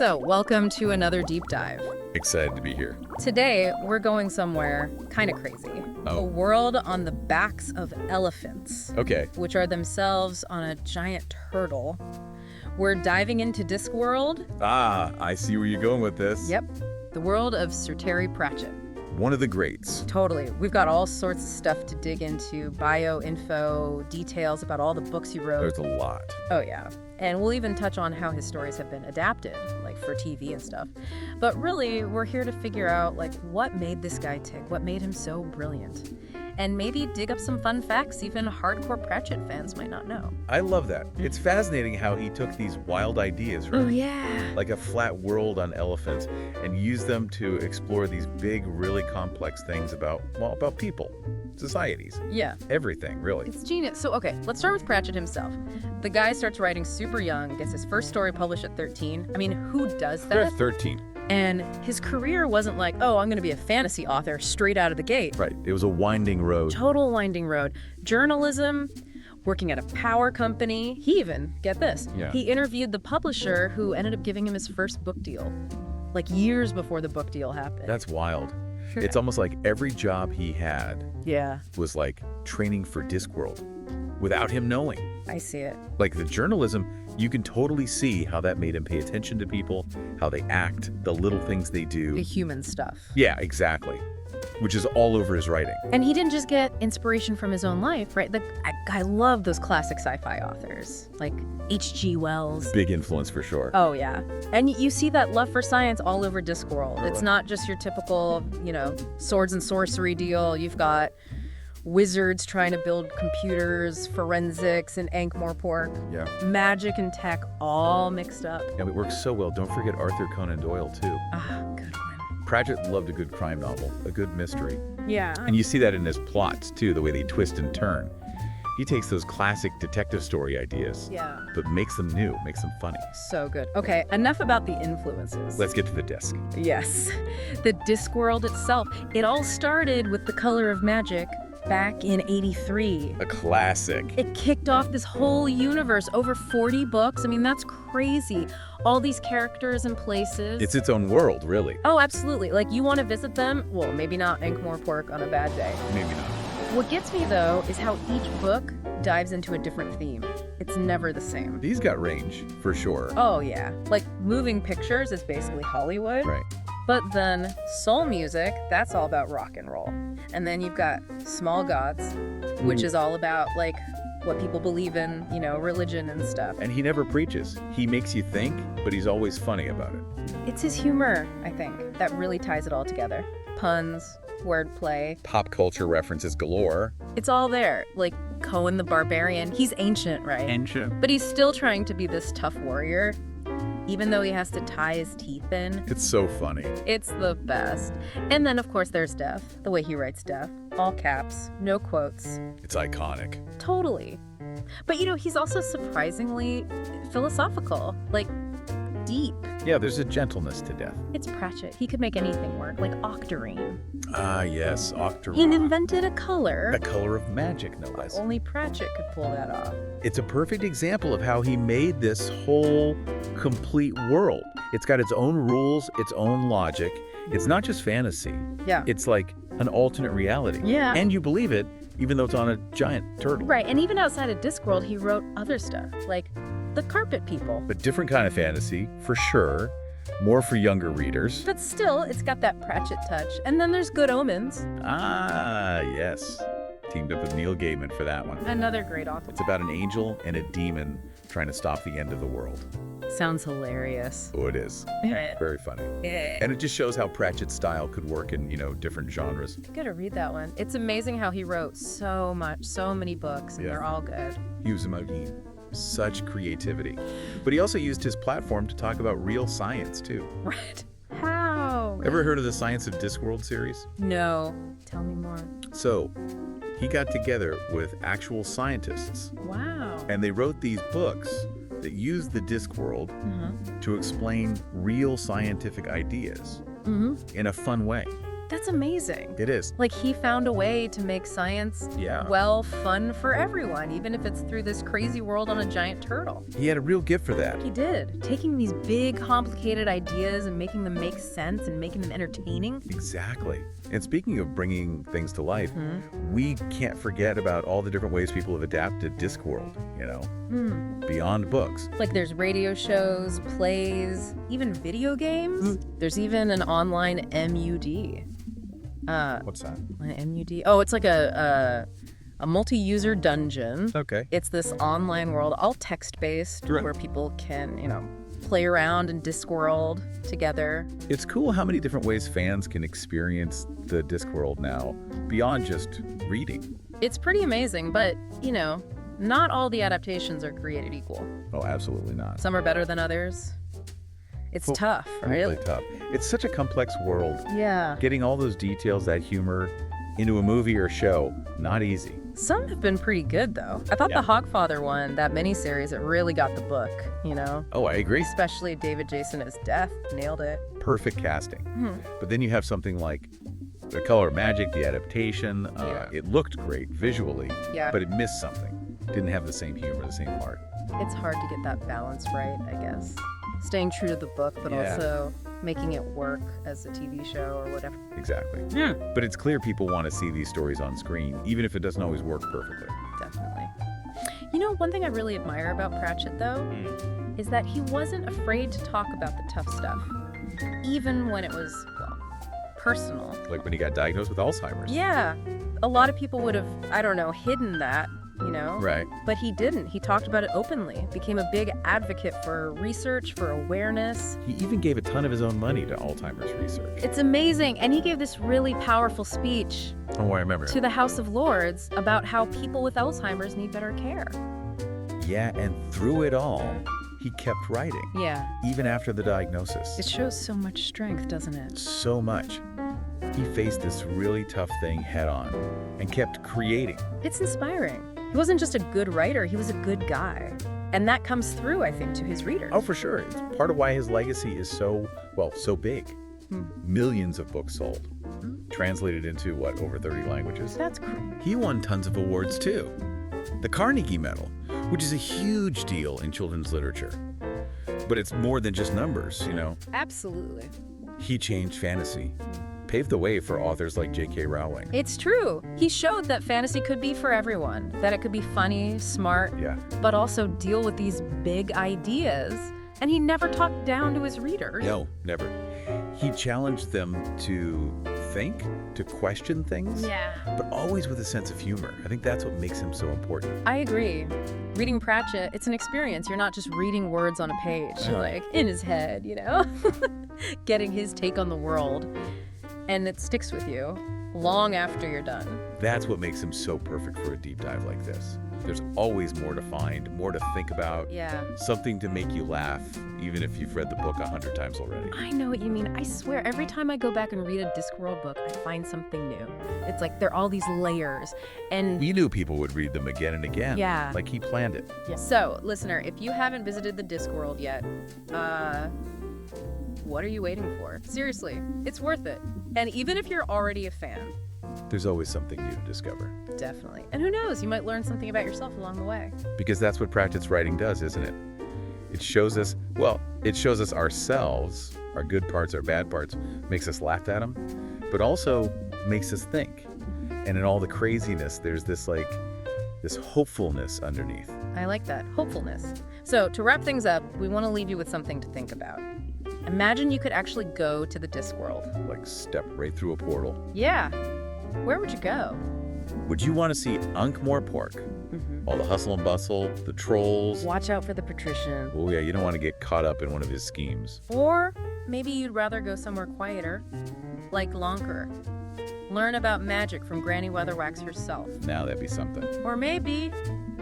So, welcome to another deep dive. Excited to be here. Today, we're going somewhere kind of crazy. Oh. A world on the backs of elephants, Okay. which are themselves on a giant turtle. We're diving into Discworld. Ah, I see where you're going with this. Yep, the world of Sir Terry Pratchett. One of the greats. Totally. We've got all sorts of stuff to dig into, bio info, details about all the books he wrote. There's a lot. Oh, yeah. And we'll even touch on how his stories have been adapted, like for TV and stuff. But really, we're here to figure out, what made this guy tick? What made him so brilliant? And maybe dig up some fun facts even hardcore Pratchett fans might not know. I love that. It's fascinating how he took these wild ideas, right? Oh, yeah. Like a flat world on elephants, and used them to explore these big, really complex things about people, societies. Yeah. Everything, really. It's genius. So, okay, let's start with Pratchett himself. The guy starts writing super young, gets his first story published at 13. I mean, who does They're that? 13. And his career wasn't like, oh, I'm going to be a fantasy author straight out of the gate. Right. It was a winding road. Total winding road. Journalism, working at a power company. He even, get this, Yeah. he interviewed the publisher who ended up giving him his first book deal, years before the book deal happened. That's wild. It's almost like every job he had Yeah, was like training for Discworld without him knowing. I see it. Like the journalism, you can totally see how that made him pay attention to people, how they act, the little things they do. The human stuff. Yeah, exactly. Which is all over his writing. And he didn't just get inspiration from his own life, right? I love those classic sci-fi authors, like H.G. Wells. Big influence for sure. Oh, yeah. And you see that love for science all over Discworld. It's not just your typical, swords and sorcery deal. You've got wizards trying to build computers, forensics, and Ankh-Morpork. Yeah. Magic and tech all mixed up. And it works so well. Don't forget Arthur Conan Doyle, too. Ah, good one. Pratchett loved a good crime novel, a good mystery. Yeah. And you see that in his plots, too, the way they twist and turn. He takes those classic detective story ideas, Yeah. but makes them new, makes them funny. So good. Okay, enough about the influences. Let's get to the disc. Yes. The Discworld itself. It all started with The Color of Magic back in '83. A classic. It kicked off this whole universe, over 40 books. I mean, that's crazy. All these characters and places. It's its own world, really. Oh, absolutely. You want to visit them? Well, maybe not Ankh-Morpork on a bad day. Maybe not. What gets me, though, is how each book dives into a different theme. It's never the same. These got range, for sure. Oh, yeah. Moving pictures is basically Hollywood. Right. But then soul music, that's all about rock and roll. And then you've got Small Gods, which is all about, what people believe in, religion and stuff. And he never preaches. He makes you think, but he's always funny about it. It's his humor, I think, that really ties it all together. Puns, wordplay. Pop culture references galore. It's all there. Conan the Barbarian. He's ancient, right? Ancient. But he's still trying to be this tough warrior, even though he has to tie his teeth in. It's so funny. It's the best. And then, of course, there's Death. The way he writes Death. All caps, no quotes. It's iconic. Totally. But, he's also surprisingly philosophical. Deep. Yeah, there's a gentleness to death. It's Pratchett. He could make anything work, like octarine. Ah, yes, Octorine. He invented a color. The color of magic, no less. Only Pratchett could pull that off. It's a perfect example of how he made this whole complete world. It's got its own rules, its own logic. It's not just fantasy. Yeah. It's like an alternate reality. Yeah. And you believe it, even though it's on a giant turtle. Right, and even outside of Discworld, he wrote other stuff, like The Carpet People. But different kind of fantasy, for sure. More for younger readers. But still, it's got that Pratchett touch. And then there's Good Omens. Ah, yes. Teamed up with Neil Gaiman for that one. Another great author. It's about an angel and a demon trying to stop the end of the world. Sounds hilarious. Oh, it is. Very funny. And it just shows how Pratchett's style could work in, different genres. You gotta read that one. It's amazing how he wrote so many books, and Yeah. they're all good. He was such creativity. But he also used his platform to talk about real science, too. Right. How? Ever heard of the Science of Discworld series? No. Tell me more. So, he got together with actual scientists, Wow. and they wrote these books that used the Discworld to explain real scientific ideas in a fun way. That's amazing. It is. Like, he found a way to make science, Yeah. well, fun for everyone, even if it's through this crazy world on a giant turtle. He had a real gift for that. He did. Taking these big, complicated ideas and making them make sense and making them entertaining. Exactly. And speaking of bringing things to life, we can't forget about all the different ways people have adapted Discworld, beyond books. Like, there's radio shows, plays, even video games. There's even an online MUD. What's that? An MUD? Oh, it's like a multi-user dungeon. Okay. It's this online world, all text-based, Right. where people can, play around in Discworld together. It's cool how many different ways fans can experience the Discworld now, beyond just reading. It's pretty amazing, but, not all the adaptations are created equal. Oh, absolutely not. Some are better than others. It's Well, tough, right? Really tough. It's such a complex world. Yeah. Getting all those details, that humor, into a movie or show, not easy. Some have been pretty good, though. I thought Yeah. the Hogfather one, that miniseries, it really got the book, Oh, I agree. Especially David Jason as Death. Nailed it. Perfect casting. But then you have something like The Color of Magic, the adaptation. It looked great visually, Yeah. but it missed something. Didn't have the same humor, the same heart. It's hard to get that balance right, I guess. Staying true to the book, but Yeah. also making it work as a TV show or whatever. Exactly. Yeah. But it's clear people want to see these stories on screen, even if it doesn't always work perfectly. Definitely. One thing I really admire about Pratchett, though, is that he wasn't afraid to talk about the tough stuff, even when it was, personal. Like when he got diagnosed with Alzheimer's. Yeah. A lot of people would have, hidden that, Right. But he didn't. He talked about it openly, became a big advocate for research, for awareness. He even gave a ton of his own money to Alzheimer's research. It's amazing. And he gave this really powerful speech Oh, I remember. to the House of Lords about how people with Alzheimer's need better care. Yeah, and through it all, he kept writing, Yeah. even after the diagnosis. It shows so much strength, doesn't it? So much. He faced this really tough thing head on and kept creating. It's inspiring. He wasn't just a good writer, he was a good guy. And that comes through, I think, to his readers. Oh, for sure. It's part of why his legacy is so big. Millions of books sold. Translated into, over 30 languages? That's cool. He won tons of awards, too. The Carnegie Medal, which is a huge deal in children's literature. But it's more than just numbers, Absolutely. He changed fantasy, paved the way for authors like J.K. Rowling. It's true. He showed that fantasy could be for everyone, that it could be funny, smart, Yeah. but also deal with these big ideas. And he never talked down to his readers. No, never. He challenged them to think, to question things, Yeah. but always with a sense of humor. I think that's what makes him so important. I agree. Reading Pratchett, it's an experience. You're not just reading words on a page, like in his head, getting his take on the world. And it sticks with you long after you're done. That's what makes him so perfect for a deep dive like this. There's always more to find, more to think about, Yeah. something to make you laugh, even if you've read the book 100 times already. I know what you mean. I swear, every time I go back and read a Discworld book, I find something new. It's like there are all these layers. And We knew people would read them again and again. Yeah. Like he planned it. so, listener, if you haven't visited the Discworld yet, what are you waiting for? Seriously, it's worth it. And even if you're already a fan, There's always something new to discover. definitely. And who knows, you might learn something about yourself along the way. Because that's what Pratchett's writing does, isn't it? It shows us ourselves, our good parts, our bad parts, makes us laugh at them, but also makes us think. And in all the craziness, there's this hopefulness underneath. I like that. Hopefulness. So, to wrap things up, we want to leave you with something to think about. Imagine you could actually go to the Discworld. Like step right through a portal. Yeah. Where would you go? Would you want to see Ankh-Morpork? All the hustle and bustle, the trolls. Watch out for the patrician. Oh yeah, you don't want to get caught up in one of his schemes. Or maybe you'd rather go somewhere quieter, like Lonker. Learn about magic from Granny Weatherwax herself. Now that'd be something. Or maybe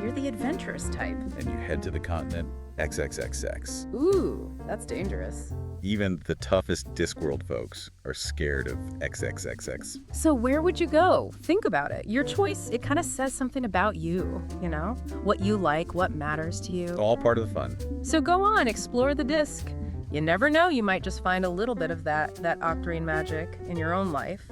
you're the adventurous type. And you head to the continent XXXX. Ooh, that's dangerous. Even the toughest Discworld folks are scared of XXXX. So where would you go? Think about it. Your choice, it kind of says something about you, what you like, what matters to you. All part of the fun. So go on, explore the disc. You never know, you might just find a little bit of that octarine magic in your own life.